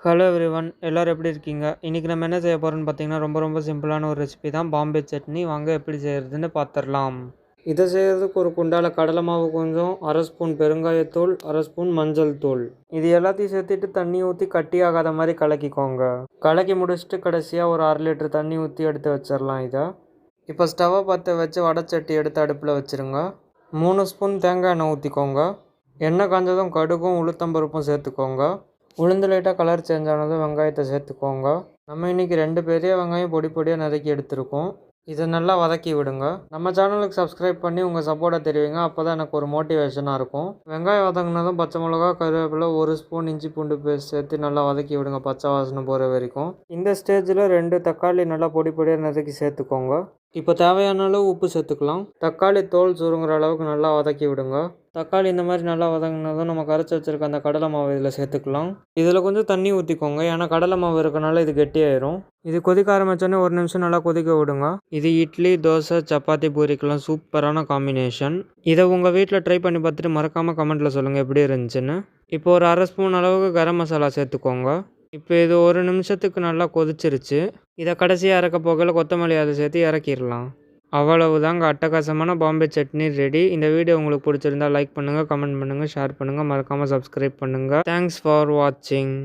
Hello everyone, எல்லோரும் எப்படி இருக்கீங்க? இன்றைக்கி நம்ம என்ன செய்ய போகிறோம்னு பார்த்தீங்கன்னா, ரொம்ப சிம்பிளான ஒரு ரெசிபி தான் பாம்பே சட்னி. வாங்க எப்படி செய்கிறதுன்னு பார்த்துடலாம். இதை செய்கிறதுக்கு ஒரு குண்டால கடலை மாவு கொஞ்சம், அரை ஸ்பூன் பெருங்காயத்தூள், அரை ஸ்பூன் மஞ்சள் தூள், இது எல்லாத்தையும் சேர்த்துட்டு தண்ணி ஊற்றி கட்டி ஆகாத மாதிரி கலக்கிக்கோங்க. கலக்கி முடிச்சுட்டு கடைசியாக ஒரு 1/2 லிட்டர் தண்ணி ஊற்றி எடுத்து வச்சிடலாம். இதை இப்போ ஸ்டவ்வை பற்ற வச்சு வடைச்சட்டி எடுத்து அடுப்பில் வச்சுருங்க. 3 ஸ்பூன் தேங்காய் எண்ணெய் ஊற்றிக்கோங்க. எண்ணெய் காஞ்சதும் கடுகும் உளுத்தம்பருப்பும் சேர்த்துக்கோங்க. உளுந்து லைட்டாக கலர் சேஞ்ச் ஆனதும் வெங்காயத்தை சேர்த்துக்கோங்க. நம்ம இன்றைக்கி 2 பெரிய வெங்காயம் பொடியாக நறுக்கி எடுத்துருக்கோம். இதை நல்லா வதக்கி விடுங்க. நம்ம சேனலுக்கு சப்ஸ்கிரைப் பண்ணி உங்கள் சப்போர்ட்டை தெரிவிங்க. அப்போ தான் எனக்கு ஒரு மோட்டிவேஷனாக இருக்கும். வெங்காயம் வதங்கினதும் பச்சை மிளகா, கருவேப்பிலை, 1 ஸ்பூன் இஞ்சி பூண்டு பேஸ்ட் சேர்த்து நல்லா வதக்கி விடுங்க, பச்சை வாசனை போகிற வரைக்கும். இந்த ஸ்டேஜில் 2 தக்காளி நல்லா பொடியாக நறுக்கி சேர்த்துக்கோங்க. இப்போ தேவையான அளவு உப்பு சேர்த்துக்கலாம். தக்காளி தோல் சுருங்குற அளவுக்கு நல்லா வதக்கி விடுங்க. தக்காளி இந்த மாதிரி நல்லா வதங்கினதும் நம்ம கரைச்சி வச்சுருக்க அந்த கடலை மாவு இதில் சேர்த்துக்கலாம். இதில் கொஞ்சம் தண்ணி ஊற்றிக்கோங்க, ஏன்னா கடலை மாவு இருக்கனால இது கெட்டியாயிரும். இது கொதிக்க ஆரம்பித்தோன்னே 1 நிமிஷம் நல்லா கொதிக்க விடுங்க. இது இட்லி, தோசை, சப்பாத்தி, பூரிக்கெல்லாம் சூப்பரான காம்பினேஷன். இதை உங்கள் வீட்டில் ட்ரை பண்ணி பார்த்துட்டு மறக்காமல் கமெண்ட்டில் சொல்லுங்கள் எப்படி இருந்துச்சுன்னு. இப்போ ஒரு அரை ஸ்பூன் அளவுக்கு கரம் மசாலா சேர்த்துக்கோங்க. இப்போ இது 1 நிமிஷத்துக்கு நல்லா கொதிச்சிருச்சு. இதை கடைசியாக இறக்க போகையில் கொத்தமல்லி அதை சேர்த்து இறக்கிடலாம். அவ்வளவுதாங்க, அட்டகாசமான பாம்பே சட்னி ரெடி. இந்த வீடியோ உங்களுக்கு பிடிச்சிருந்தா லைக் பண்ணுங்கள், கமெண்ட் பண்ணுங்கள், ஷேர் பண்ணுங்கள், மறக்காமல் சப்ஸ்கிரைப் பண்ணுங்கள். தேங்க்ஸ் ஃபார் வாட்சிங்.